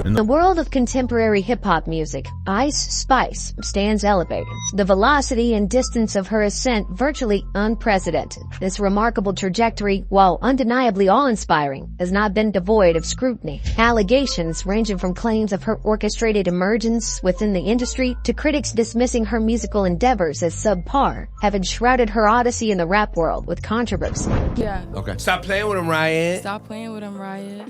In the world of contemporary hip-hop music, Ice Spice stands elevated. The velocity and distance of her ascent virtually unprecedented. This remarkable trajectory, while undeniably awe-inspiring, has not been devoid of scrutiny. Allegations ranging from claims of her orchestrated emergence within the industry to critics dismissing her musical endeavors as subpar have enshrouded her odyssey in the rap world with controversy. Yeah. Okay. Stop playing with him, Riot. Stop playing with him, Riot.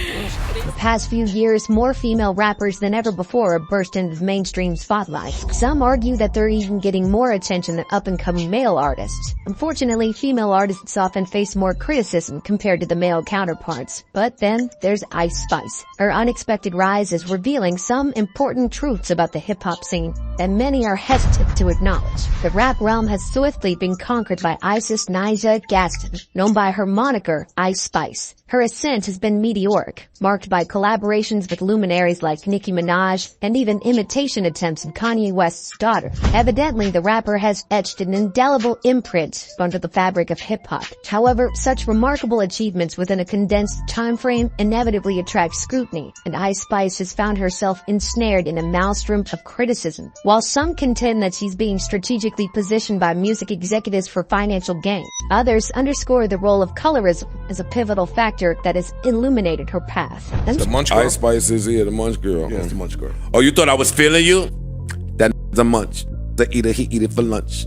The past few years, more female rappers than ever before have burst into the mainstream spotlight. Some argue that they're even getting more attention than up-and-coming male artists. Unfortunately, female artists often face more criticism compared to the male counterparts. But then, there's Ice Spice. Her unexpected rise is revealing some important truths about the hip-hop scene that many are hesitant to acknowledge. The rap realm has swiftly been conquered by Isis Nyjah Gaston, known by her moniker, Ice Spice. Her ascent has been meteoric, marked by collaborations with luminaries like Nicki Minaj and even imitation attempts of Kanye West's daughter. Evidently, the rapper has etched an indelible imprint onto the fabric of hip-hop. However, such remarkable achievements within a condensed time frame inevitably attract scrutiny, and Ice Spice has found herself ensnared in a maelstrom of criticism. While some contend that she's being strategically positioned by music executives for financial gain, others underscore the role of colorism as a pivotal factor that has illuminated her path. The Munch Girl? Ice Spice is here, the Munch Girl. Yeah, it's the Munch Girl. Oh, you thought I was feeling you? That's a munch. The eater, he eat it for lunch.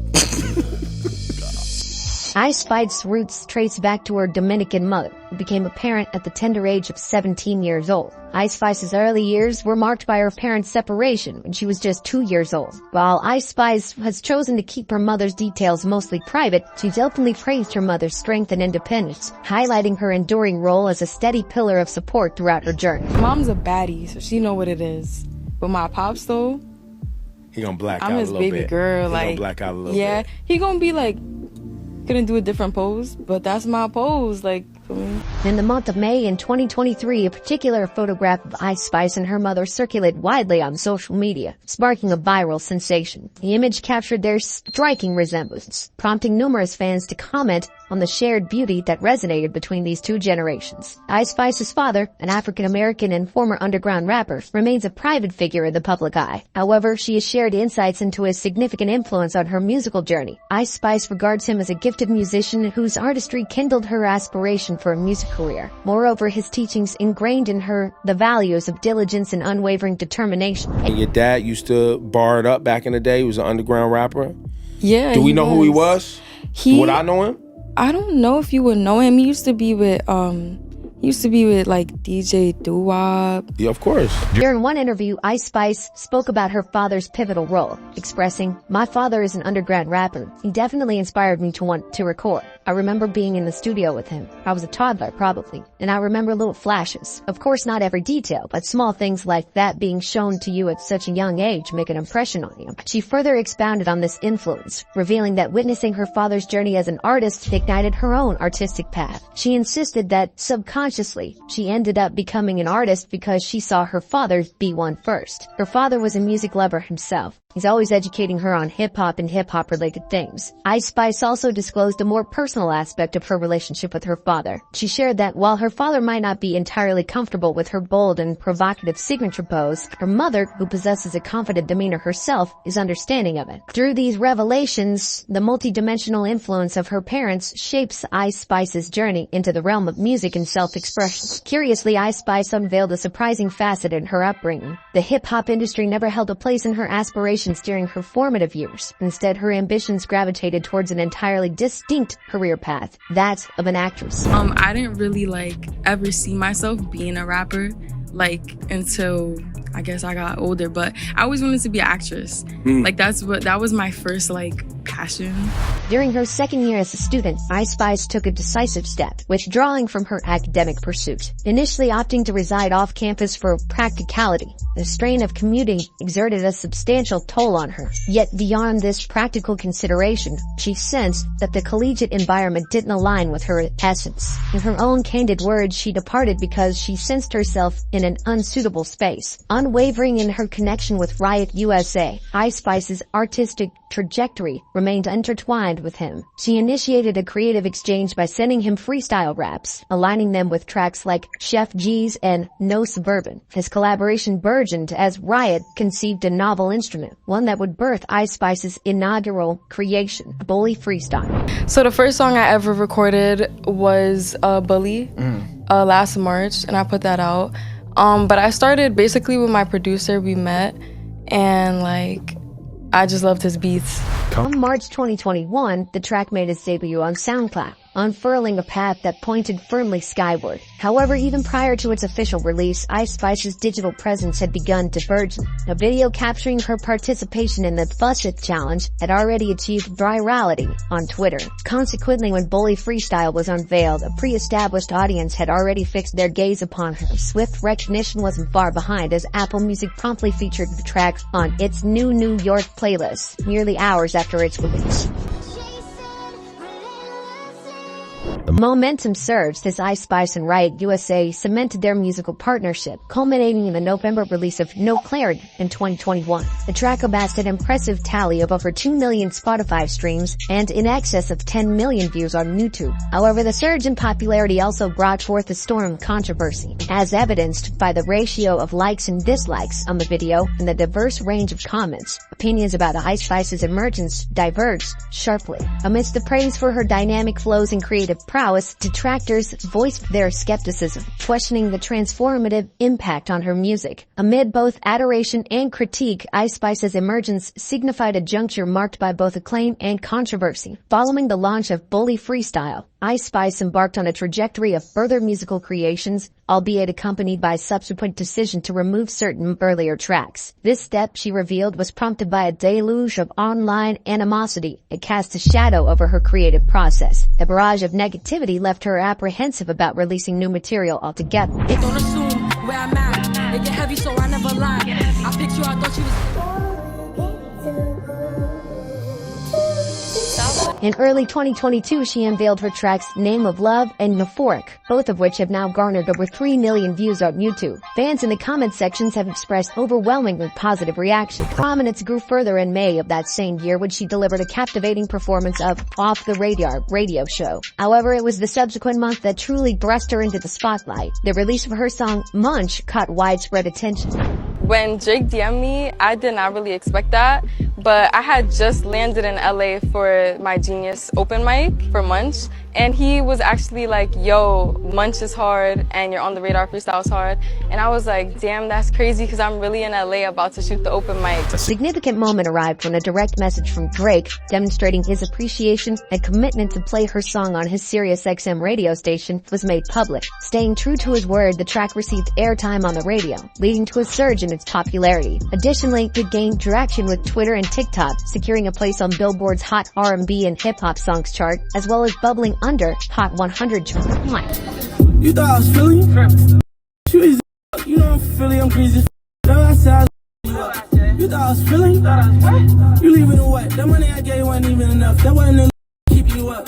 Ice Spice's roots trace back to her Dominican mother, who became a parent at the tender age of 17 years old. Ice Spice's early years were marked by her parents' separation when she was just 2 years old. While Ice Spice has chosen to keep her mother's details mostly private, she's openly praised her mother's strength and independence, highlighting her enduring role as a steady pillar of support throughout her journey. Mom's a baddie, so she know what it is. But my pops, though, He gonna black out a I'm little his bit. baby girl. He Like, gonna black out a little yeah, bit. he gonna be like, couldn't do a different pose, but that's my pose, like, for me. In the month of May in 2023, a particular photograph of Ice Spice and her mother circulated widely on social media, sparking a viral sensation. The image captured their striking resemblance, prompting numerous fans to comment on the shared beauty that resonated between these two generations. Ice Spice's father, an African-American and former underground rapper, remains a private figure in the public eye. However, she has shared insights into his significant influence on her musical journey. Ice Spice regards him as a gifted musician whose artistry kindled her aspiration for a music career. Moreover, his teachings ingrained in her the values of diligence and unwavering determination. And your dad used to bar it up back in the day. He was an underground rapper. Yeah. Do we know who he was? Would I know him? I don't know if you would know him. He used to be with like DJ Doo-Wop. Yeah, of course. During one interview, Ice Spice spoke about her father's pivotal role, expressing, "My father is an underground rapper. He definitely inspired me to want to record. I remember being in the studio with him. I was a toddler, probably. And I remember little flashes. Of course, not every detail, but small things like that being shown to you at such a young age make an impression on you." She further expounded on this influence, revealing that witnessing her father's journey as an artist ignited her own artistic path. She insisted that subconsciously, she ended up becoming an artist because she saw her father be one first. Her father was a music lover himself. He's always educating her on hip-hop and hip-hop related things. Ice Spice also disclosed a more personal aspect of her relationship with her father. She shared that while her father might not be entirely comfortable with her bold and provocative signature pose, her mother, who possesses a confident demeanor herself, is understanding of it. Through these revelations, the multidimensional influence of her parents shapes Ice Spice's journey into the realm of music and self-expression. Curiously, Ice Spice unveiled a surprising facet in her upbringing. The hip-hop industry never held a place in her aspirations during her formative years. Instead, her ambitions gravitated towards an entirely distinct career path, that of an actress. I didn't really ever see myself being a rapper until I guess I got older, but I always wanted to be an actress. That was my first passion. During her second year as a student, Ice Spice took a decisive step, withdrawing from her academic pursuit, initially opting to reside off campus for practicality. The strain of commuting exerted a substantial toll on her. Yet beyond this practical consideration, she sensed that the collegiate environment didn't align with her essence. In her own candid words, she departed because she sensed herself in an unsuitable space. Unwavering in her connection with Riot USA, Ice Spice's artistic trajectory remained intertwined with him. She initiated a creative exchange by sending him freestyle raps, aligning them with tracks like Chef G's and No Suburban. His collaboration burgeoned as Riot conceived a novel instrument, one that would birth Ice Spice's inaugural creation, Bully Freestyle. So the first song I ever recorded was Bully last March, and I put that out. But I started basically with my producer. We met, and I just loved his beats. On March 2021, the track made its debut on SoundCloud, unfurling a path that pointed firmly skyward. However, even prior to its official release, Ice Spice's digital presence had begun to burgeon. A video capturing her participation in the Fuss It Challenge had already achieved virality on Twitter. Consequently, when Bully Freestyle was unveiled, a pre-established audience had already fixed their gaze upon her. Swift recognition wasn't far behind, as Apple Music promptly featured the track on its new New York playlist, merely hours after its release. Momentum surged as Ice Spice and Riot USA cemented their musical partnership, culminating in the November release of No Clarity in 2021. The track amassed an impressive tally of over 2 million Spotify streams and in excess of 10 million views on YouTube. However, the surge in popularity also brought forth a storm of controversy, as evidenced by the ratio of likes and dislikes on the video and the diverse range of comments. Opinions about Ice Spice's emergence diverged sharply. Amidst the praise for her dynamic flows and creative prowess, detractors voiced their skepticism, questioning the transformative impact on her music. Amid both adoration and critique, Ice Spice's emergence signified a juncture marked by both acclaim and controversy. Following the launch of Bully Freestyle, Ice Spice embarked on a trajectory of further musical creations, albeit accompanied by a subsequent decision to remove certain earlier tracks. This step, she revealed, was prompted by a deluge of online animosity. It cast a shadow over her creative process. The barrage of negativity left her apprehensive about releasing new material altogether. Don't assume where I'm at. It get heavy, so I never lie. I picked you, I thought you was... In early 2022, she unveiled her tracks Name of Love and Meteoric, both of which have now garnered over 3 million views on YouTube. Fans in the comment sections have expressed overwhelmingly positive reaction. Prominence grew further in May of that same year when she delivered a captivating performance of Off the Radar radio show. However, it was the subsequent month that truly thrust her into the spotlight. The release of her song Munch caught widespread attention. When Drake DM'd me, I did not really expect that, but I had just landed in LA for my Genius open mic for Munch, and he was actually like, yo, Munch is hard and You're on the Radar Freestyle is hard. And I was like, damn, that's crazy, because I'm really in LA about to shoot the open mic. A significant moment arrived when a direct message from Drake, demonstrating his appreciation and commitment to play her song on his SiriusXM radio station, was made public. Staying true to his word, the track received airtime on the radio, leading to a surge in its popularity. Additionally, it gained traction with Twitter and TikTok, securing a place on Billboard's Hot R&B and Hip Hop Songs chart, as well as bubbling under Hot 100 chart. You thought I was feeling you? You know I'm Philly, I'm crazy. That's how I you thought I was feeling you? You leaving it wet. That money I gave wasn't even enough. That wasn't enough to keep you up.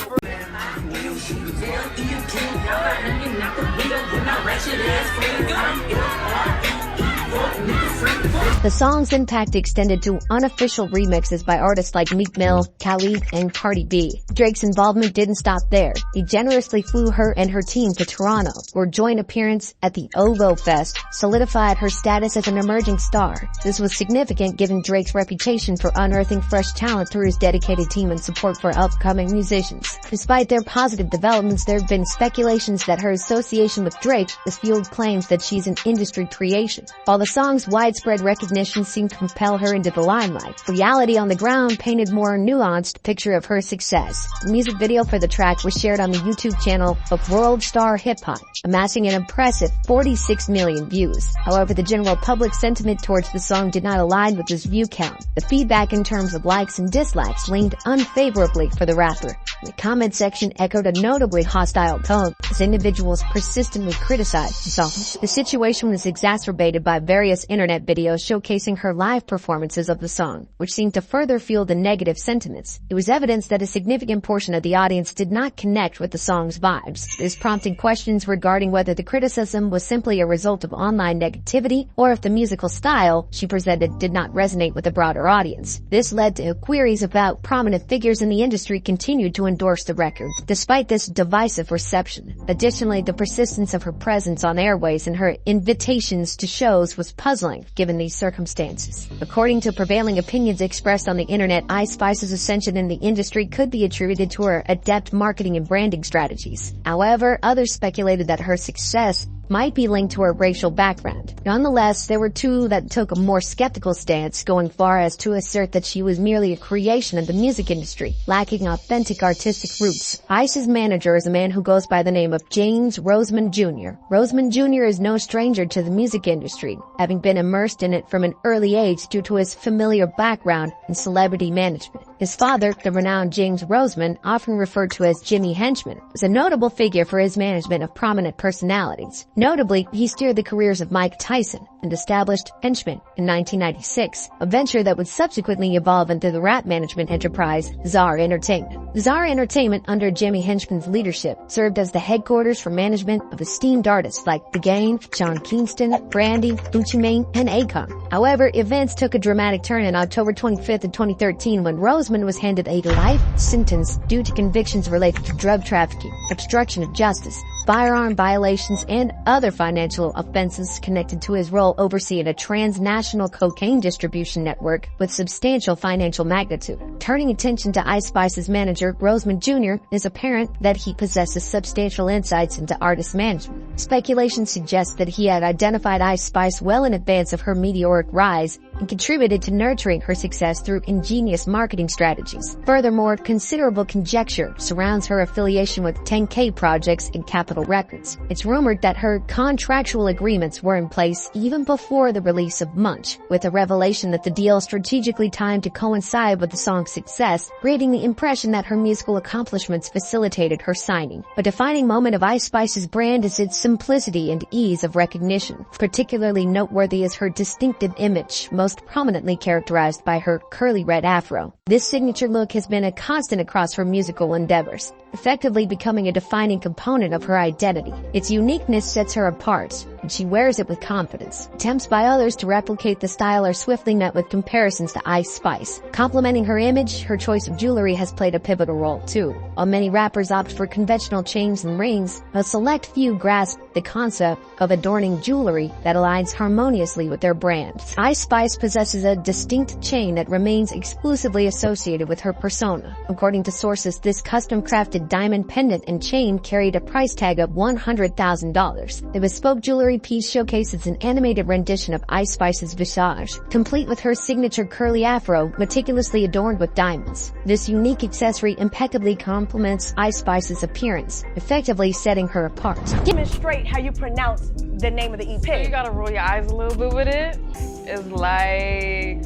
The song's impact extended to unofficial remixes by artists like Meek Mill, Khalid, and Cardi B. Drake's involvement didn't stop there. He generously flew her and her team to Toronto, where joint appearance at the OVO Fest solidified her status as an emerging star. This was significant given Drake's reputation for unearthing fresh talent through his dedicated team and support for upcoming musicians. Despite their positive developments, there have been speculations that her association with Drake has fueled claims that she's an industry creation. While the song's widespread recognition recognition seemed to propel her into the limelight. Reality on the ground painted a more nuanced picture of her success. The music video for the track was shared on the YouTube channel of World Star Hip Hop, amassing an impressive 46 million views. However, the general public sentiment towards the song did not align with this view count. The feedback in terms of likes and dislikes leaned unfavorably for the rapper. The comment section echoed a notably hostile tone as individuals persistently criticized the song. The situation was exacerbated by various internet videos showcasing her live performances of the song, which seemed to further fuel the negative sentiments. It was evidence that a significant portion of the audience did not connect with the song's vibes. This prompted questions regarding whether the criticism was simply a result of online negativity or if the musical style she presented did not resonate with a broader audience. This led to queries about prominent figures in the industry continued to endorse the record, despite this divisive reception. Additionally, the persistence of her presence on airways and her invitations to shows was puzzling, given these circumstances. According to prevailing opinions expressed on the internet, Ice Spice's ascension in the industry could be attributed to her adept marketing and branding strategies. However, others speculated that her success might be linked to her racial background. Nonetheless, there were two that took a more skeptical stance, going far as to assert that she was merely a creation of the music industry, lacking authentic artistic roots. Ice's manager is a man who goes by the name of James Roseman Jr. Roseman Jr. is no stranger to the music industry, having been immersed in it from an early age due to his familiar background in celebrity management. His father, the renowned James Roseman, often referred to as Jimmy Henchman, was a notable figure for his management of prominent personalities. Notably, he steered the careers of Mike Tyson and established Henchman in 1996, a venture that would subsequently evolve into the rap management enterprise Czar Entertainment. Czar Entertainment, under Jimmy Henchman's leadership, served as the headquarters for management of esteemed artists like The Game, Sean Kingston, Brandy, Gucci Mane, and Akon. However, events took a dramatic turn on October 25th of 2013 when Roseman was handed a life sentence due to convictions related to drug trafficking, obstruction of justice, firearm violations, and other financial offenses connected to his role overseeing a transnational cocaine distribution network with substantial financial magnitude. Turning attention to Ice Spice's manager, Roseman Jr., it's apparent that he possesses substantial insights into artist management. Speculation suggests that he had identified Ice Spice well in advance of her meteoric rise and contributed to nurturing her success through ingenious marketing strategies. Furthermore, considerable conjecture surrounds her affiliation with 10K Projects and Capitol Records. It's rumored that her contractual agreements were in place even before the release of Munch, with a revelation that the deal strategically timed to coincide with the song's success, creating the impression that her musical accomplishments facilitated her signing. A defining moment of Ice Spice's brand is its simplicity and ease of recognition. Particularly noteworthy is her distinctive image, most prominently characterized by her curly red afro. This signature look has been a constant across her musical endeavors, effectively becoming a defining component of her identity. Its uniqueness sets her apart, and she wears it with confidence. Attempts by others to replicate the style are swiftly met with comparisons to Ice Spice. Complementing her image, her choice of jewelry has played a pivotal role too. While many rappers opt for conventional chains and rings, a select few grasp the concept of adorning jewelry that aligns harmoniously with their brand. Ice Spice possesses a distinct chain that remains exclusively associated with her persona. According to sources, this custom-crafted diamond pendant and chain carried a price tag of $100,000. The bespoke jewelry piece showcases an animated rendition of Ice Spice's visage, complete with her signature curly afro meticulously adorned with diamonds. This unique accessory impeccably complements Ice Spice's appearance, effectively setting her apart. Demonstrate how you pronounce the name of the EP. So you gotta roll your eyes a little bit with it. It's like...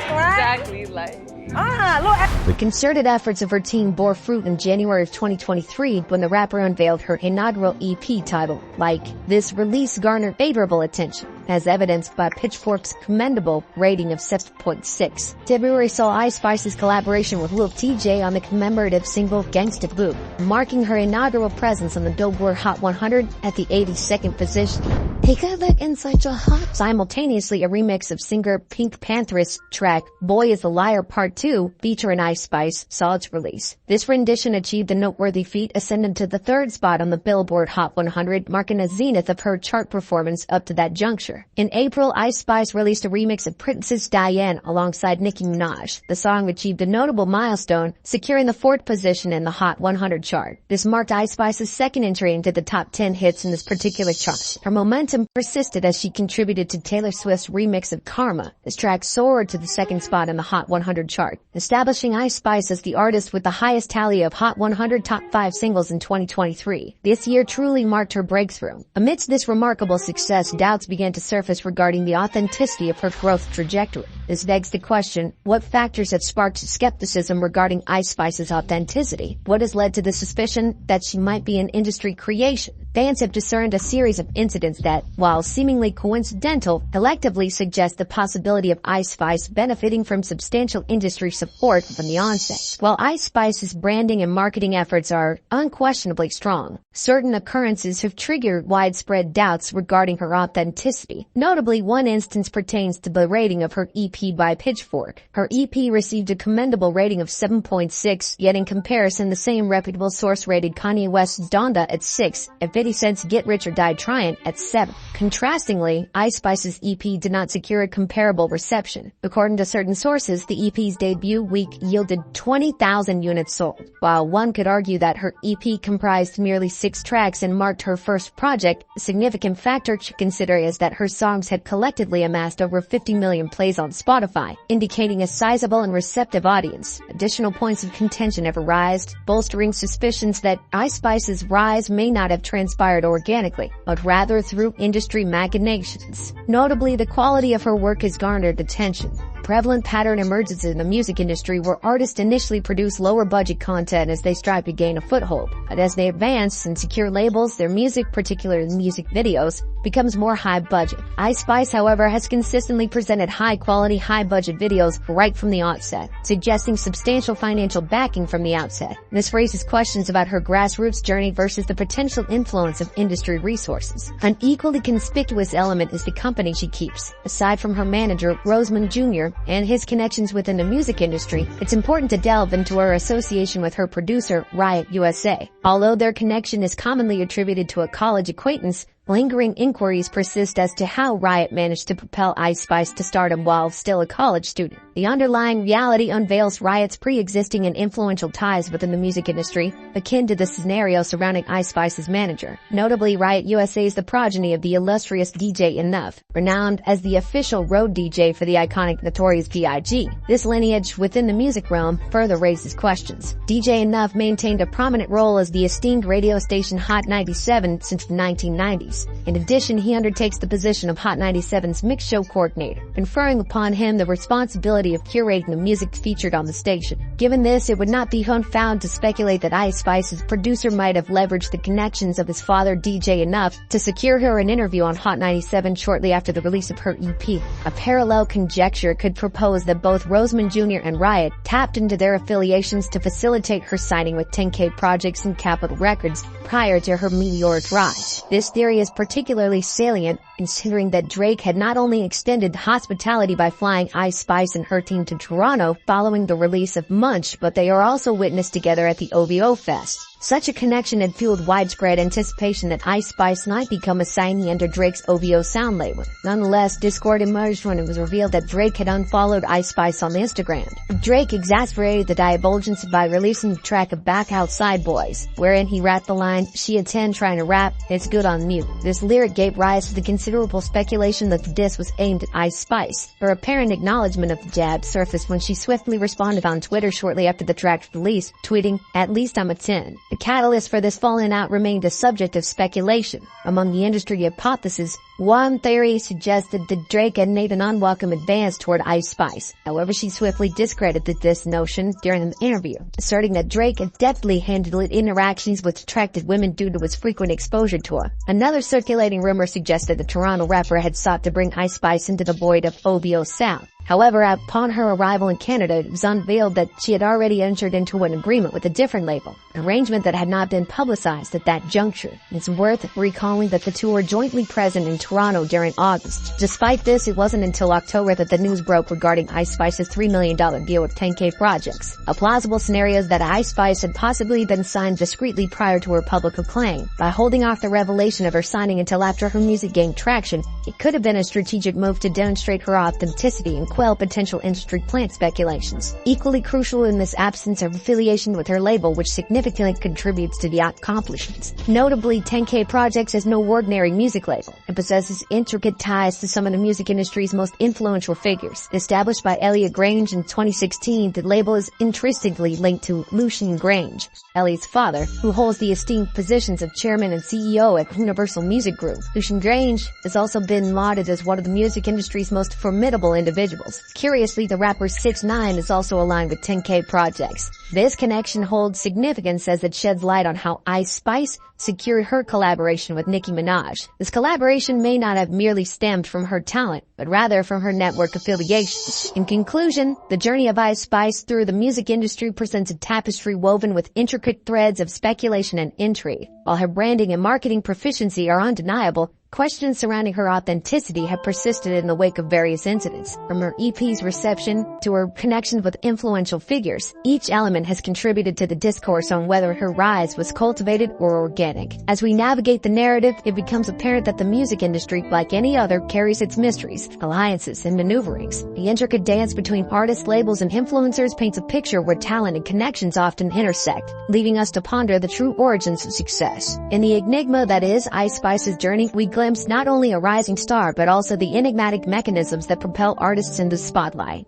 Exactly, like... The concerted efforts of her team bore fruit in January of 2023 when the rapper unveiled her inaugural EP titled Like. This release garnered favorable attention, as evidenced by Pitchfork's commendable rating of 7.6. February saw Ice Spice's collaboration with Lil TJ on the commemorative single Gangsta Boo, marking her inaugural presence on the Billboard Hot 100 at the 82nd position. Take a look inside your heart. Simultaneously, a remix of singer Pink Pantheress track Boy is a Liar Part 2, featuring Ice Spice, saw its release. This rendition achieved a noteworthy feat, ascending to the 3rd spot on the Billboard Hot 100, marking a zenith of her chart performance up to that juncture. In April, Ice Spice released a remix of Princess Diane alongside Nicki Minaj. The song achieved a notable milestone, securing the 4th position in the Hot 100 chart. This marked Ice Spice's 2nd entry into the top 10 hits in this particular chart. Her momentum persisted as she contributed to Taylor Swift's remix of Karma. This track soared to the 2nd spot in the Hot 100 chart, establishing Ice Spice as the artist with the highest tally of Hot 100 top 5 singles in 2023. This year truly marked her breakthrough. Amidst this remarkable success, doubts began to surface regarding the authenticity of her growth trajectory. This begs the question, what factors have sparked skepticism regarding Ice Spice's authenticity? What has led to the suspicion that she might be an industry creation? Fans have discerned a series of incidents that, while seemingly coincidental, collectively suggest the possibility of Ice Spice benefiting from substantial industry support from the onset. While Ice Spice's branding and marketing efforts are unquestionably strong, certain occurrences have triggered widespread doubts regarding her authenticity. Notably, one instance pertains to the rating of her EP by Pitchfork. Her EP received a commendable rating of 7.6, yet in comparison, the same reputable source rated Kanye West's Donda at 6, and 50 Cent's Get Rich or Die Tryin' at 7. Contrastingly, Ice Spice's EP did not secure a comparable reception. According to certain sources, the EP's debut week yielded 20,000 units sold. While one could argue that her EP comprised merely 6 tracks and marked her first project, a significant factor to consider is that her songs had collectively amassed over 50 million plays on Spotify, indicating a sizable and receptive audience. Additional points of contention have arisen, bolstering suspicions that Ice Spice's rise may not have transpired organically, but rather through industry machinations. Notably, the quality of her work has garnered attention. A prevalent pattern emerges in the music industry where artists initially produce lower budget content as they strive to gain a foothold, but as they advance and secure labels, their music, particularly music videos, becomes more high budget. Ice Spice, however, has consistently presented high quality, high budget videos right from the onset, suggesting substantial financial backing from the outset. This raises questions about her grassroots journey versus the potential influence of industry resources. An equally conspicuous element is the company she keeps. Aside from her manager, Roseman Jr., and his connections within the music industry, it's important to delve into her association with her producer, Riot USA. Although their connection is commonly attributed to a college acquaintance, lingering inquiries persist as to how Riot managed to propel Ice Spice to stardom while still a college student. The underlying reality unveils Riot's pre-existing and influential ties within the music industry, akin to the scenario surrounding Ice Spice's manager. Notably, Riot USA is the progeny of the illustrious DJ Enough, renowned as the official road DJ for the iconic Notorious B.I.G. This lineage within the music realm further raises questions. DJ Enough maintained a prominent role as the esteemed radio station Hot 97 since the 1990s. In addition, he undertakes the position of Hot 97's mix show coordinator, conferring upon him the responsibility of curating the music featured on the station. Given this, it would not be unfounded to speculate that Ice Spice's producer might have leveraged the connections of his father DJ Enough to secure her an interview on Hot 97 shortly after the release of her EP. A parallel conjecture could propose that both Roseman Jr. and Riot tapped into their affiliations to facilitate her signing with 10K Projects and Capitol Records prior to her meteoric rise. This theory is particularly salient considering that Drake had not only extended hospitality by flying Ice Spice and her team to Toronto following the release of Munch, but they are also witnessed together at the OVO Fest. Such a connection had fueled widespread anticipation that Ice Spice might become a signee under Drake's OVO sound label. Nonetheless, discord emerged when it was revealed that Drake had unfollowed Ice Spice on Instagram. Drake exasperated the divulgence by releasing the track of Back Outside Boys, wherein he rapped the line, "She a 10 trying to rap, it's good on mute." This lyric gave rise to the considerable speculation that the diss was aimed at Ice Spice. Her apparent acknowledgement of the jab surfaced when she swiftly responded on Twitter shortly after the track's release, tweeting, "At least I'm a 10. The catalyst for this falling out remained a subject of speculation. Among the industry hypotheses, one theory suggested that Drake had made an unwelcome advance toward Ice Spice. However, she swiftly discredited this notion during an interview, asserting that Drake had deftly handled interactions with attractive women due to his frequent exposure to her. Another circulating rumor suggested the Toronto rapper had sought to bring Ice Spice into the void of OVO sound, However, upon her arrival in Canada, it was unveiled that she had already entered into an agreement with a different label, an arrangement that had not been publicized at that juncture. It's worth recalling that the two were jointly present in Toronto during August. Despite this, it wasn't until October that the news broke regarding Ice Spice's $3 million deal with 10K Projects. A plausible scenario is that Ice Spice had possibly been signed discreetly prior to her public acclaim. By holding off the revelation of her signing until after her music gained traction, it could have been a strategic move to demonstrate her authenticity and quell potential industry plant speculations. Equally crucial in this absence of affiliation with her label, which significantly contributes to the accomplishments. Notably, 10K Projects is no ordinary music label and possesses intricate ties to some of the music industry's most influential figures. Established by Elliot Grange in 2016, the label is intrinsically linked to Lucian Grange, Elliot's father, who holds the esteemed positions of chairman and CEO at Universal Music Group. Lucian Grange has also been lauded as one of the music industry's most formidable individuals. Curiously, the rapper 6ix9ine is also aligned with 10K Projects. This connection holds significance as it sheds light on how Ice Spice secured her collaboration with Nicki Minaj. This collaboration may not have merely stemmed from her talent, but rather from her network affiliations. In conclusion, the journey of Ice Spice through the music industry presents a tapestry woven with intricate threads of speculation and intrigue. While her branding and marketing proficiency are undeniable, questions surrounding her authenticity have persisted in the wake of various incidents. From her EP's reception to her connections with influential figures, each element has contributed to the discourse on whether her rise was cultivated or organic. As we navigate the narrative, it becomes apparent that the music industry, like any other, carries its mysteries, alliances, and maneuverings. The intricate dance between artists, labels, and influencers paints a picture where talent and connections often intersect, leaving us to ponder the true origins of success. In the enigma that is Ice Spice's journey, we glimpse not only a rising star but also the enigmatic mechanisms that propel artists into the spotlight.